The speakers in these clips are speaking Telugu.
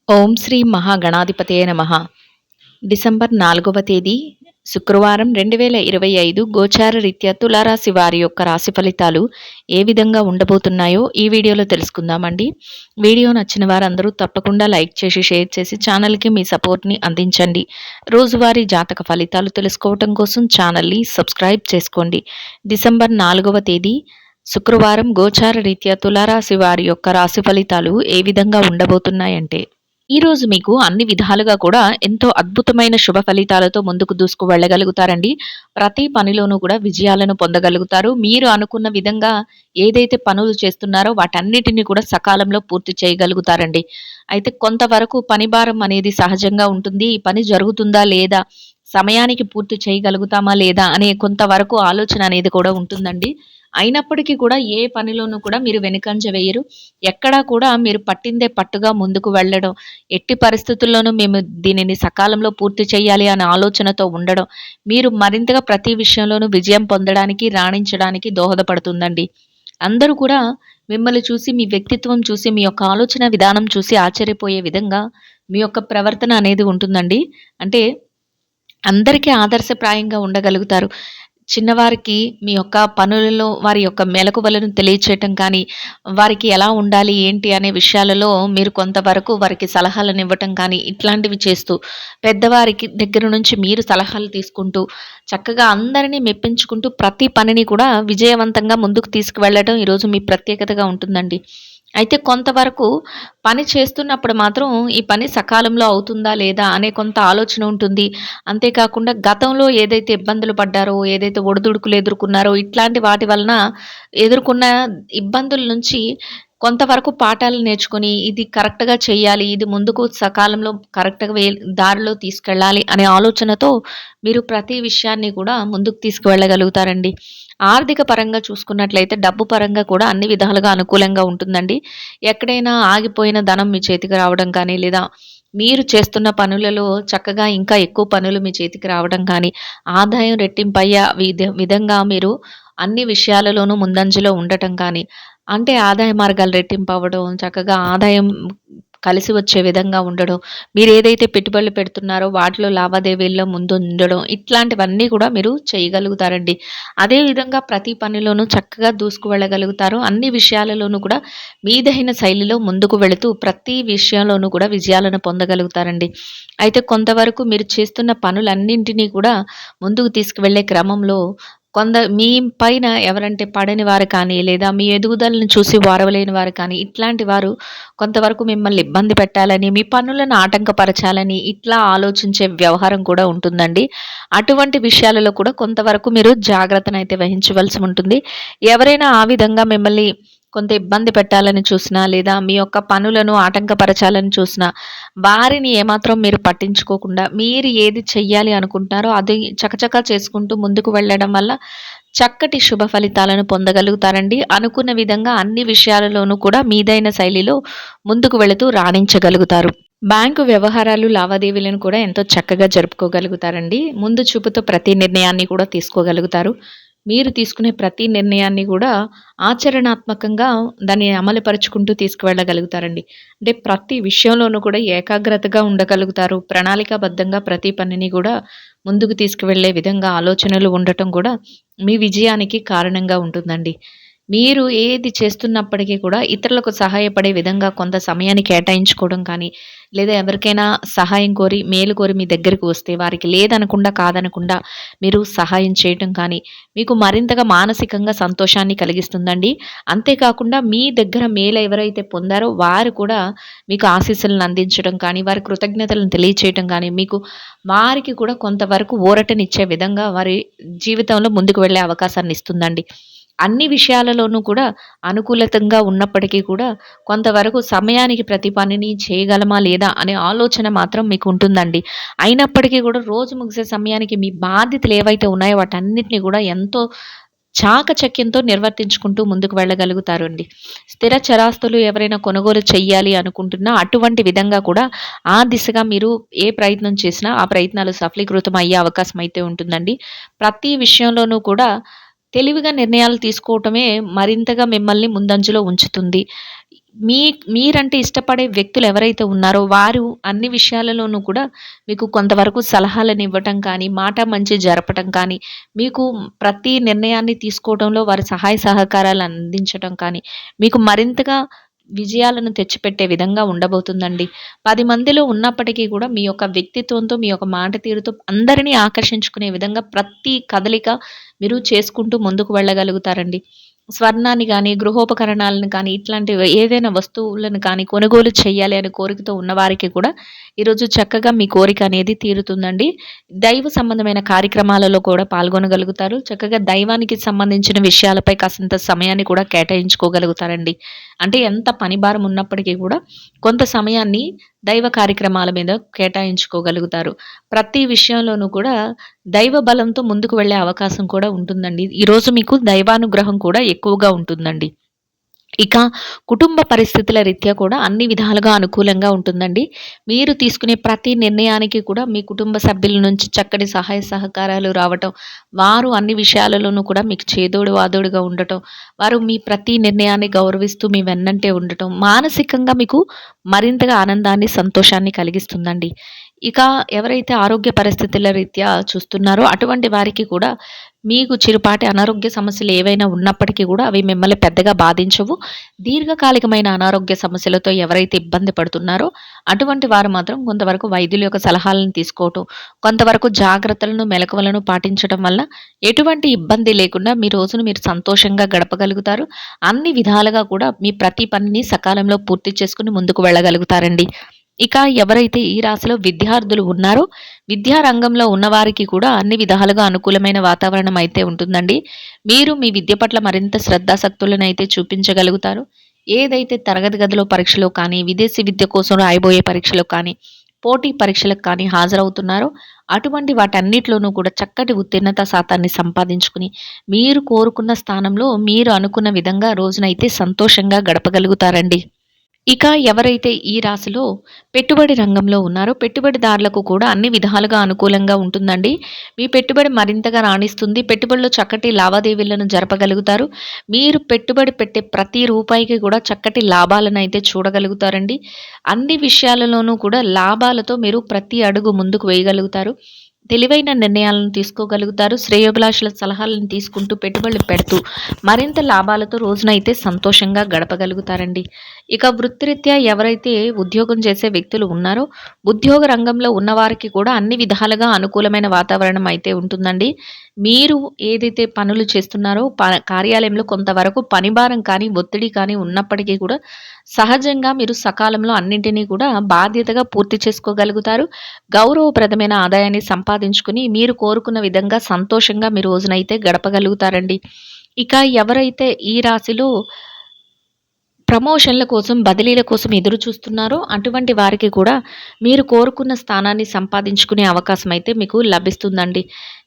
ఓం శ్రీ మహాగణాధిపతయే నమః. డిసెంబర్ 4వ తేదీ శుక్రవారం 2025 గోచార రీత్యా తులారాశి వారి యొక్క రాశి ఫలితాలు ఏ విధంగా ఉండబోతున్నాయో ఈ వీడియోలో తెలుసుకుందామండి. వీడియో నచ్చిన వారందరూ తప్పకుండా లైక్ చేసి, షేర్ చేసి ఛానల్‌కి మీ సపోర్ట్‌ని అందించండి. రోజువారీ జాతక ఫలితాలు తెలుసుకోవటం కోసం ఛానల్‌ని సబ్స్క్రైబ్ చేసుకోండి. డిసెంబర్ 4వ తేదీ శుక్రవారం గోచార రీత్యా తులారాశి వారి యొక్క రాశి ఫలితాలు ఏ విధంగా ఉండబోతున్నాయంటే, ఈరోజు మీకు అన్ని విధాలుగా కూడా ఎంతో అద్భుతమైన శుభ ఫలితాలతో ముందుకు దూసుకు వెళ్ళగలుగుతారండి. ప్రతి పనిలోనూ కూడా విజయాలను పొందగలుగుతారు. మీరు అనుకున్న విధంగా ఏదైతే పనులు చేస్తున్నారో వాటన్నిటిని కూడా సకాలంలో పూర్తి చేయగలుగుతారండి. అయితే కొంతవరకు పని భారం అనేది సహజంగా ఉంటుంది. ఈ పని జరుగుతుందా లేదా? సమయానికి పూర్తి చేయగలుగుతామా లేదా? అనే కొంతవరకు ఆలోచన అనేది కూడా ఉంటుందండి. అయినప్పటికీ కూడా ఏ పనిలోనూ కూడా మీరు వెనుకంజ వేయరు. ఎక్కడా కూడా మీరు పట్టిందే పట్టుగా ముందుకు వెళ్ళడం, ఎట్టి పరిస్థితుల్లోనూ మేము దీనిని సకాలంలో పూర్తి చేయాలి అనే ఆలోచనతో ఉండడం, మీరు మరింతగా ప్రతి విషయంలోనూ విజయం పొందడానికి, రాణించడానికి దోహదపడుతుందండి. అందరూ కూడా మిమ్మల్ని చూసి, మీ వ్యక్తిత్వం చూసి, మీ యొక్క ఆలోచన విధానం చూసి ఆశ్చర్యపోయే విధంగా మీ యొక్క ప్రవర్తన అనేది ఉంటుందండి. అంటే అందరికీ ఆదర్శప్రాయంగా ఉండగలుగుతారు. చిన్నవారికి మీ యొక్క పనులలో వారి యొక్క మెలకువలను తెలియచేయటం కానీ, వారికి ఎలా ఉండాలి, ఏంటి అనే విషయాలలో మీరు కొంతవరకు వారికి సలహాలనివ్వటం కానీ, ఇట్లాంటివి చేస్తూ, పెద్దవారికి దగ్గర నుంచి మీరు సలహాలు తీసుకుంటూ, చక్కగా అందరినీ మెప్పించుకుంటూ ప్రతి పనిని కూడా విజయవంతంగా ముందుకు తీసుకువెళ్ళటం ఈరోజు మీ ప్రత్యేకతగా ఉంటుందండి. అయితే కొంతవరకు పని చేస్తున్నప్పుడు మాత్రం ఈ పని సకాలంలో అవుతుందా లేదా అనే కొంత ఆలోచన ఉంటుంది. అంతేకాకుండా గతంలో ఏదైతే ఇబ్బందులు పడ్డారో, ఏదైతే ఒడిదుడుకులు ఎదుర్కొన్నారో ఇట్లాంటి వాటి వలన ఎదుర్కొన్న ఇబ్బందుల నుంచి కొంతవరకు పాఠాలు నేర్చుకొని ఇది కరెక్ట్‌గా చేయాలి. ఇది ముందుకు సకాలంలో కరెక్ట్‌గా దారిలో తీసుకెళ్ళాలి అనే ఆలోచనతో మీరు ప్రతి విషయాన్ని కూడా ముందుకు తీసుకువెళ్ళగలుగుతారండి. ఆర్థిక పరంగా చూసుకున్నట్లయితే డబ్బు పరంగా కూడా అన్ని విధాలుగా అనుకూలంగా ఉంటుందండి. ఎక్కడైనా ఆగిపోయిన ధనం మీ చేతికి రావడం కానీ, లేదా మీరు చేస్తున్న పనులలో చక్కగా ఇంకా ఎక్కువ పనులు మీ చేతికి రావడం కానీ, ఆదాయం రెట్టింపయ్యే విధంగా మీరు అన్ని విషయాలలోనూ ముందంజలో ఉండటం కానీ, అంటే ఆదాయ మార్గాలు రెట్టింపవ్వడం, చక్కగా ఆదాయం కలిసి వచ్చే విధంగా ఉండడం, మీరేదైతే పెట్టుబడులు పెడుతున్నారో వాటిలో లావాదేవీల్లో ముందుండడం, ఇట్లాంటివన్నీ కూడా మీరు చేయగలుగుతారండి. అదే విధంగా ప్రతి పనిలోనూ చక్కగా దూసుకు వెళ్ళగలుగుతారు. అన్ని విషయాలలోనూ కూడా మీదైన శైలిలో ముందుకు వెళుతూ ప్రతి విషయంలోనూ కూడా విజయాలను పొందగలుగుతారండి. అయితే కొంతవరకు మీరు చేస్తున్న పనులన్నింటినీ కూడా ముందుకు తీసుకువెళ్ళే క్రమంలో మీ పైన ఎవరంటే పడని వారు కానీ, లేదా మీ ఎదుగుదలను చూసి ఓర్వలేని వారు కానీ, ఇట్లాంటి వారు కొంతవరకు మిమ్మల్ని ఇబ్బంది పెట్టాలని, మీ పనులను ఆటంకపరచాలని ఇట్లా ఆలోచించే వ్యవహారం కూడా ఉంటుందండి. అటువంటి విషయాలలో కూడా కొంతవరకు మీరు జాగ్రత్తనైతే వహించవలసి ఉంటుంది. ఎవరైనా ఆ విధంగా మిమ్మల్ని కొంత ఇబ్బంది పెట్టాలని చూసినా, లేదా మీ యొక్క పనులను ఆటంకపరచాలని చూసినా, వారిని ఏమాత్రం మీరు పట్టించుకోకుండా, మీరు ఏది చెయ్యాలి అనుకుంటున్నారో అది చకచకా చేసుకుంటూ ముందుకు వెళ్ళడం వల్ల చక్కటి శుభ ఫలితాలను పొందగలుగుతారండి. అనుకున్న విధంగా అన్ని విషయాలలోనూ కూడా మీదైన శైలిలో ముందుకు వెళుతూ రాణించగలుగుతారు. బ్యాంకు వ్యవహారాలు, లావాదేవీలను కూడా ఎంతో చక్కగా జరుపుకోగలుగుతారండి. ముందు చూపుతో ప్రతి నిర్ణయాన్ని కూడా తీసుకోగలుగుతారు. మీరు తీసుకునే ప్రతి నిర్ణయాన్ని కూడా ఆచరణాత్మకంగా దాన్ని అమలుపరుచుకుంటూ తీసుకువెళ్ళగలుగుతారండి. అంటే ప్రతి విషయంలోనూ కూడా ఏకాగ్రతగా ఉండగలుగుతారు. ప్రణాళికాబద్ధంగా ప్రతి పనిని కూడా ముందుకు తీసుకువెళ్ళే విధంగా ఆలోచనలు ఉండటం కూడా మీ విజయానికి కారణంగా ఉంటుందండి. మీరు ఏది చేస్తున్నప్పటికీ కూడా ఇతరులకు సహాయపడే విధంగా కొంత సమయాన్ని కేటాయించుకోవడం కానీ, లేదా ఎవరికైనా సహాయం కోరి, మేలు కోరి మీ దగ్గరికి వస్తే వారికి లేదనకుండా, కాదనకుండా మీరు సహాయం చేయటం కానీ, మీకు మరింతగా మానసికంగా సంతోషాన్ని కలిగిస్తుందండి. అంతేకాకుండా మీ దగ్గర మేలు ఎవరైతే పొందారో వారు కూడా మీకు ఆశీస్సులను అందించడం కానీ, వారి కృతజ్ఞతలను తెలియచేయటం కానీ, మీకు వారికి కూడా కొంతవరకు ఊరటనిచ్చే విధంగా వారి జీవితంలో ముందుకు వెళ్ళే అవకాశాన్ని ఇస్తుందండి. అన్ని విషయాలలోనూ కూడా అనుకూలతంగా ఉన్నప్పటికీ కూడా కొంతవరకు సమయానికి ప్రతి పనిని చేయగలమా లేదా అనే ఆలోచన మాత్రం మీకు ఉంటుందండి. అయినప్పటికీ కూడా రోజు ముగిసే సమయానికి మీ బాధ్యతలు ఏవైతే ఉన్నాయో వాటన్నిటిని కూడా ఎంతో చాకచక్యంతో నిర్వర్తించుకుంటూ ముందుకు వెళ్ళగలుగుతారు అండి. స్థిర చరాస్తులు ఎవరైనా కొనుగోలు చెయ్యాలి అనుకుంటున్నా అటువంటి విధంగా కూడా ఆ దిశగా మీరు ఏ ప్రయత్నం చేసినా ఆ ప్రయత్నాలు సఫలీకృతం అయ్యే అవకాశం అయితే ఉంటుందండి. ప్రతి విషయంలోనూ కూడా తెలివిగా నిర్ణయాలు తీసుకోవటమే మరింతగా మిమ్మల్ని ముందంజలో ఉంచుతుంది. మీ మీరంటే ఇష్టపడే వ్యక్తులు ఎవరైతే ఉన్నారో వారు అన్ని విషయాలలోనూ కూడా మీకు కొంతవరకు సలహాలనివ్వటం కానీ, మాట మంచి జరపటం కానీ, మీకు ప్రతి నిర్ణయాన్ని తీసుకోవడంలో వారి సహాయ సహకారాలు అందించటం కానీ, మీకు మరింతగా విజయాలను తెచ్చిపెట్టే విధంగా ఉండబోతుందండి. 10 మందిలో ఉన్నప్పటికీ కూడా మీ యొక్క వ్యక్తిత్వంతో, మీ యొక్క మాట తీరుతో అందరినీ ఆకర్షించుకునే విధంగా ప్రతి కదలిక మీరు చేసుకుంటూ ముందుకు వెళ్ళగలుగుతారండి. స్వర్ణాన్ని గానీ, గృహోపకరణాలను కానీ, ఇట్లాంటివి ఏదైనా వస్తువులను కానీ కొనుగోలు చెయ్యాలి అనే కోరికతో ఉన్నవారికి కూడా ఈరోజు చక్కగా మీ కోరిక అనేది తీరుతుందండి. దైవ సంబంధమైన కార్యక్రమాలలో కూడా పాల్గొనగలుగుతారు. చక్కగా దైవానికి సంబంధించిన విషయాలపై కాసింత సమయాన్ని కూడా కేటాయించుకోగలుగుతారండి. అంటే ఎంత పని భారం ఉన్నప్పటికీ కూడా కొంత సమయాన్ని దైవ కార్యక్రమాల మీద కేటాయించుకోగలుగుతారు. ప్రతి విషయంలోనూ కూడా దైవ బలంతో ముందుకు వెళ్ళే అవకాశం కూడా ఉంటుందండి. ఈరోజు మీకు దైవానుగ్రహం కూడా ఎక్కువగా ఉంటుందండి. ఇక కుటుంబ పరిస్థితుల రీత్యా కూడా అన్ని విధాలుగా అనుకూలంగా ఉంటుందండి. మీరు తీసుకునే ప్రతి నిర్ణయానికి కూడా మీ కుటుంబ సభ్యుల నుంచి చక్కటి సహాయ సహకారాలు రావటం, వారు అన్ని విషయాలలోనూ కూడా మీకు చేదోడు వాదోడుగా ఉండటం, వారు మీ ప్రతి నిర్ణయాన్ని గౌరవిస్తూ మీ వెన్నంటే ఉండటం, మానసికంగా మీకు మరింతగా ఆనందాన్ని, సంతోషాన్ని కలిగిస్తుందండి. ఇక ఎవరైతే ఆరోగ్య పరిస్థితుల రీత్యా చూస్తున్నారో అటువంటి వారికి కూడా మీకు చిరుపాటి అనారోగ్య సమస్యలు ఏవైనా ఉన్నప్పటికీ కూడా అవి మిమ్మల్ని పెద్దగా బాధించవు. దీర్ఘకాలికమైన అనారోగ్య సమస్యలతో ఎవరైతే ఇబ్బంది పడుతున్నారో అటువంటి వారు మాత్రం కొంతవరకు వైద్యుల యొక్క సలహాలను తీసుకోవటం, కొంతవరకు జాగ్రత్తలను, మెలకువలను పాటించడం వల్ల ఎటువంటి ఇబ్బంది లేకుండా మీ రోజును మీరు సంతోషంగా గడపగలుగుతారు. అన్ని విధాలుగా కూడా మీ ప్రతి పనిని సకాలంలో పూర్తి చేసుకొని ముందుకు వెళ్ళగలుగుతారండి. ఇక ఎవరైతే ఈ రాశిలో విద్యార్థులు ఉన్నారో, విద్యా రంగంలో ఉన్నవారికి కూడా అన్ని విధాలుగా అనుకూలమైన వాతావరణం అయితే ఉంటుందండి. మీరు మీ విద్య పట్ల మరింత శ్రద్ధాసక్తులనైతే చూపించగలుగుతారు. ఏదైతే తరగతి గదిలో పరీక్షలో కానీ, విదేశీ విద్య కోసం రాయబోయే పరీక్షలో కానీ, పోటీ పరీక్షలకు కానీ హాజరవుతున్నారో, అటువంటి వాటన్నిటిలోనూ కూడా చక్కటి ఉత్తీర్ణత శాతాన్ని సంపాదించుకుని, మీరు కోరుకున్న స్థానంలో మీరు అనుకున్న విధంగా రోజునైతే సంతోషంగా గడపగలుగుతారండి. ఇక ఎవరైతే ఈ రాశిలో పెట్టుబడి రంగంలో ఉన్నారో పెట్టుబడిదారులకు కూడా అన్ని విధాలుగా అనుకూలంగా ఉంటుందండి. మీ పెట్టుబడి మరింతగా రాణిస్తుంది. పెట్టుబడిలో చక్కటి లావాదేవీలను జరపగలుగుతారు. మీరు పెట్టుబడి పెట్టే ప్రతి రూపాయికి కూడా చక్కటి లాభాలనైతే చూడగలుగుతారండి. అన్ని విషయాలలోనూ కూడా లాభాలతో మీరు ప్రతి అడుగు ముందుకు వేయగలుగుతారు. తెలివైన నిర్ణయాలను తీసుకోగలుగుతారు. శ్రేయోభిలాషుల సలహాలను తీసుకుంటూ పెట్టుబడులు పెడుతూ మరింత లాభాలతో రోజునైతే సంతోషంగా గడపగలుగుతారండి. ఇక వృత్తిరీత్యా ఎవరైతే ఉద్యోగం చేసే వ్యక్తులు ఉన్నారో ఉద్యోగ రంగంలో ఉన్నవారికి కూడా అన్ని విధాలుగా అనుకూలమైన వాతావరణం అయితే ఉంటుందండి. మీరు ఏదైతే పనులు చేస్తున్నారో కార్యాలయంలో కొంతవరకు పనిభారం కానీ, ఒత్తిడి కానీ ఉన్నప్పటికీ కూడా సహజంగా మీరు సకాలంలో అన్నింటినీ కూడా బాధ్యతగా పూర్తి చేసుకోగలుగుతారు. గౌరవప్రదమైన ఆదాయాన్ని సంపాదించుకుని మీరు కోరుకున్న విధంగా సంతోషంగా మీ రోజునైతే గడపగలుగుతారండి. ఇక ఎవరైతే ఈ రాశిలో ప్రమోషన్‌ల కోసం, బదిలీల కోసం ఎదురు చూస్తున్నారో అటువంటి వారికి కూడా మీరు కోరుకున్న స్థానాన్ని సంపాదించుకునే అవకాశం అయితే మీకు లభిస్తుందండి.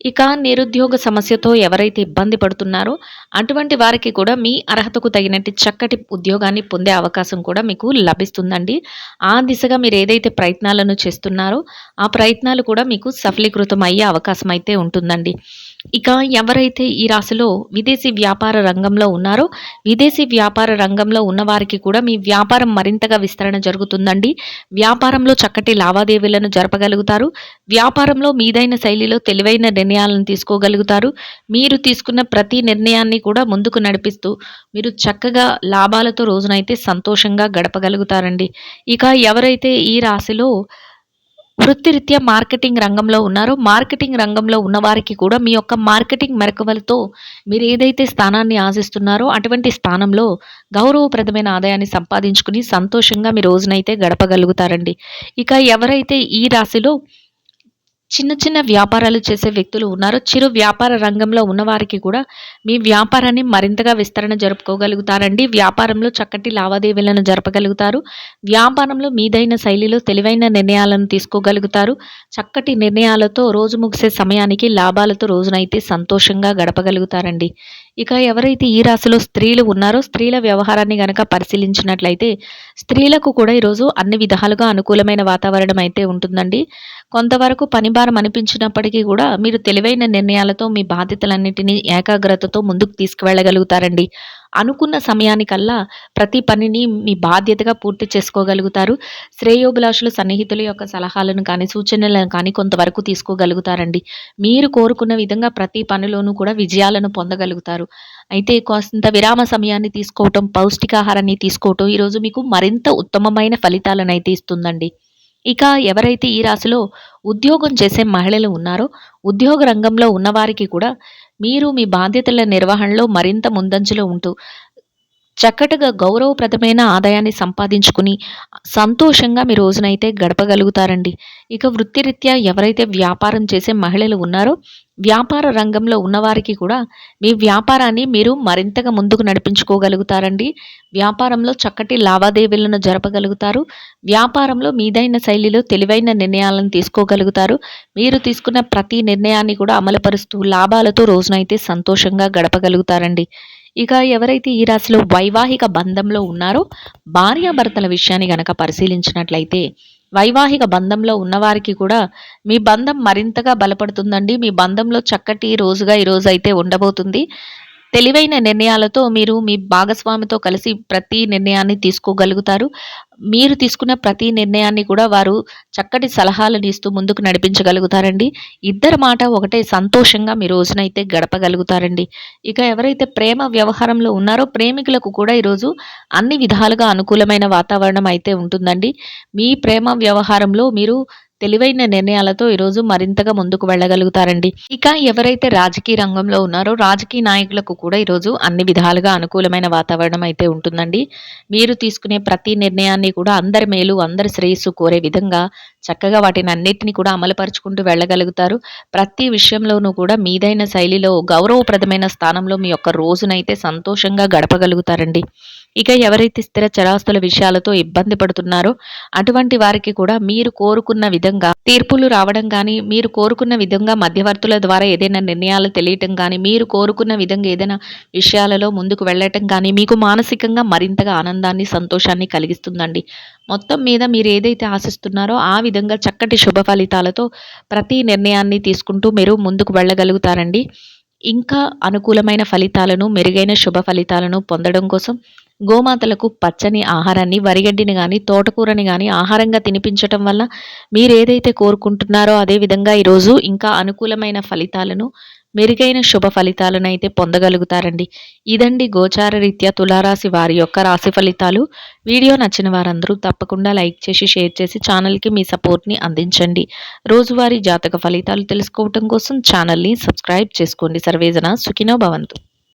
ఇక నిరుద్యోగ సమస్యతో ఎవరైతే ఇబ్బంది పడుతున్నారో అటువంటి వారికి కూడా మీ అర్హతకు తగినట్టు చక్కటి ఉద్యోగాన్ని పొందే అవకాశం కూడా మీకు లభిస్తుందండి. ఆ దిశగా మీరు ఏదైతే ప్రయత్నాలను చేస్తున్నారో ఆ ప్రయత్నాలు కూడా మీకు సఫలీకృతం అయ్యే అవకాశం అయితే ఉంటుందండి. ఇక ఎవరైతే ఈ రాశిలో విదేశీ వ్యాపార రంగంలో ఉన్నారో విదేశీ వ్యాపార రంగంలో ఉన్నవారికి కూడా మీ వ్యాపారం మరింతగా విస్తరణ జరుగుతుందండి. వ్యాపారంలో చక్కటి లావాదేవీలను జరపగలుగుతారు. వ్యాపారంలో మీదైన శైలిలో తెలివైన నిర్ణయాలను తీసుకోగలుగుతారు. మీరు తీసుకున్న ప్రతి నిర్ణయాన్ని కూడా ముందుకు నడిపిస్తూ మీరు చక్కగా లాభాలతో రోజునైతే సంతోషంగా గడపగలుగుతారండి. ఇక ఎవరైతే ఈ రాశిలో వృత్తిరీత్యా మార్కెటింగ్ రంగంలో ఉన్నారో మార్కెటింగ్ రంగంలో ఉన్నవారికి కూడా మీ యొక్క మార్కెటింగ్ మెలకువలతో మీరు ఏదైతే స్థానాన్ని ఆశిస్తున్నారో అటువంటి స్థానంలో గౌరవప్రదమైన ఆదాయాన్ని సంపాదించుకుని సంతోషంగా మీ రోజునైతే గడపగలుగుతారండి. ఇక ఎవరైతే ఈ రాశిలో చిన్న చిన్న వ్యాపారాలు చేసే వ్యక్తులు ఉన్నారో చిరు వ్యాపార రంగంలో ఉన్నవారికి కూడా మీ వ్యాపారాన్ని మరింతగా విస్తరణ జరుపుకోగలుగుతారండి. వ్యాపారంలో చక్కటి లావాదేవీలను జరపగలుగుతారు. వ్యాపారంలో మీదైన శైలిలో తెలివైన నిర్ణయాలను తీసుకోగలుగుతారు. చక్కటి నిర్ణయాలతో రోజు ముగిసే సమయానికి లాభాలతో రోజునైతే సంతోషంగా గడపగలుగుతారండి. ఇక ఎవరైతే ఈ రాశిలో స్త్రీలు ఉన్నారో స్త్రీల వ్యవహారాన్ని గనక పరిశీలించినట్లయితే స్త్రీలకు కూడా ఈరోజు అన్ని విధాలుగా అనుకూలమైన వాతావరణం అయితే ఉంటుందండి. కొంతవరకు పని పనిభారం అనిపించినప్పటికీ కూడా మీరు తెలివైన నిర్ణయాలతో మీ బాధ్యతలన్నిటినీ ఏకాగ్రతతో ముందుకు తీసుకువెళ్ళగలుగుతారండి. అనుకున్న సమయానికల్లా ప్రతి పనిని మీ బాధ్యతగా పూర్తి చేసుకోగలుగుతారు. శ్రేయోభిలాషులు, సన్నిహితుల యొక్క సలహాలను కానీ, సూచనలను కానీ కొంతవరకు తీసుకోగలుగుతారండి. మీరు కోరుకున్న విధంగా ప్రతి పనిలోనూ కూడా విజయాలను పొందగలుగుతారు. అయితే కాస్తంత విరామ సమయాన్ని తీసుకోవటం, పౌష్టికాహారాన్ని తీసుకోవటం ఈరోజు మీకు మరింత ఉత్తమమైన ఫలితాలనైతే ఇస్తుందండి. ఇక ఎవరైతే ఈ రాశిలో ఉద్యోగం చేసే మహిళలు ఉన్నారో, ఉద్యోగ రంగంలో ఉన్నవారికి కూడా మీరు మీ బాధ్యతల నిర్వహణలో మరింత ముందంజలో ఉంటూ చక్కటిగా గౌరవప్రదమైన ఆదాయాన్ని సంపాదించుకుని సంతోషంగా మీ రోజునైతే గడపగలుగుతారండి. ఇక వృత్తిరీత్యా ఎవరైతే వ్యాపారం చేసే మహిళలు ఉన్నారో, వ్యాపార రంగంలో ఉన్నవారికి కూడా మీ వ్యాపారాన్ని మీరు మరింతగా ముందుకు నడిపించుకోగలుగుతారండి. వ్యాపారంలో చక్కటి లావాదేవీలను జరపగలుగుతారు. వ్యాపారంలో మీదైన శైలిలో తెలివైన నిర్ణయాలను తీసుకోగలుగుతారు. మీరు తీసుకున్న ప్రతి నిర్ణయాన్ని కూడా అమలుపరుస్తూ లాభాలతో రోజునైతే సంతోషంగా గడపగలుగుతారండి. ఇక ఎవరైతే ఈ రాశిలో వైవాహిక బంధంలో ఉన్నారో, భార్యాభర్తల విషయాన్ని గనక పరిశీలించినట్లయితే, వైవాహిక బంధంలో ఉన్నవారికి కూడా మీ బంధం మరింతగా బలపడుతుందండి. మీ బంధంలో చక్కటి రోజుగా ఈరోజైతే ఉండబోతుంది. తెలివైన నిర్ణయాలతో మీరు మీ భాగస్వామితో కలిసి ప్రతి నిర్ణయాన్ని తీసుకోగలుగుతారు. మీరు తీసుకున్న ప్రతి నిర్ణయాన్ని కూడా వారు చక్కటి సలహాలను ఇస్తూ ముందుకు నడిపించగలుగుతారండి. ఇద్దరి మాట ఒకటే, సంతోషంగా మీ రోజునైతే గడపగలుగుతారండి. ఇక ఎవరైతే ప్రేమ వ్యవహారంలో ఉన్నారో, ప్రేమికులకు కూడా ఈరోజు అన్ని విధాలుగా అనుకూలమైన వాతావరణం అయితే ఉంటుందండి. మీ ప్రేమ వ్యవహారంలో మీరు తెలివైన నిర్ణయాలతో ఈరోజు మరింతగా ముందుకు వెళ్ళగలుగుతారండి. ఇక ఎవరైతే రాజకీయ రంగంలో ఉన్నారో, రాజకీయ నాయకులకు కూడా ఈరోజు అన్ని విధాలుగా అనుకూలమైన వాతావరణం అయితే ఉంటుందండి. మీరు తీసుకునే ప్రతి నిర్ణయాన్ని కూడా అందరి మేలు, అందరి శ్రేయస్సు కోరే విధంగా చక్కగా వాటిని అన్నిటిని కూడా అమలుపరుచుకుంటూ వెళ్ళగలుగుతారు. ప్రతి విషయంలోనూ కూడా మీదైన శైలిలో గౌరవప్రదమైన స్థానంలో మీ యొక్క రోజునైతే సంతోషంగా గడపగలుగుతారండి. ఇక ఎవరైతే స్థిర చరాస్తుల విషయాలతో ఇబ్బంది పడుతున్నారో, అటువంటి వారికి కూడా మీరు కోరుకున్న విధంగా తీర్పులు రావడం కానీ, మీరు కోరుకున్న విధంగా మధ్యవర్తుల ద్వారా ఏదైనా నిర్ణయాలు తెలియటం కానీ, మీరు కోరుకున్న విధంగా ఏదైనా విషయాలలో ముందుకు వెళ్ళటం కానీ మీకు మానసికంగా మరింతగా ఆనందాన్ని, సంతోషాన్ని కలిగిస్తుందండి. మొత్తం మీద మీరు ఏదైతే ఆశిస్తున్నారో ఆ విధంగా చక్కటి శుభ ఫలితాలతో ప్రతి నిర్ణయాన్ని తీసుకుంటూ మీరు ముందుకు వెళ్ళగలుగుతారండి. ఇంకా అనుకూలమైన ఫలితాలను, మెరుగైన శుభ ఫలితాలను పొందడం కోసం గోమాతలకు పచ్చని ఆహారాన్ని, వరిగడ్డిని గానీ, తోటకూరని గానీ ఆహారంగా తినిపించటం వల్ల మీరేదైతే కోరుకుంటున్నారో అదే విధంగా ఈరోజు ఇంకా అనుకూలమైన ఫలితాలను, మెరుగైన శుభ ఫలితాలను అయితే పొందగలుగుతారండి. ఇదండి గోచార రీత్యా తులారాశి వారి యొక్క రాశి ఫలితాలు. వీడియో నచ్చిన వారందరూ తప్పకుండా లైక్ చేసి, షేర్ చేసి ఛానల్కి మీ సపోర్ట్ని అందించండి. రోజువారీ జాతక ఫలితాలు తెలుసుకోవటం కోసం ఛానల్ని సబ్స్క్రైబ్ చేసుకోండి. సర్వేజన సుఖినో భవంతు.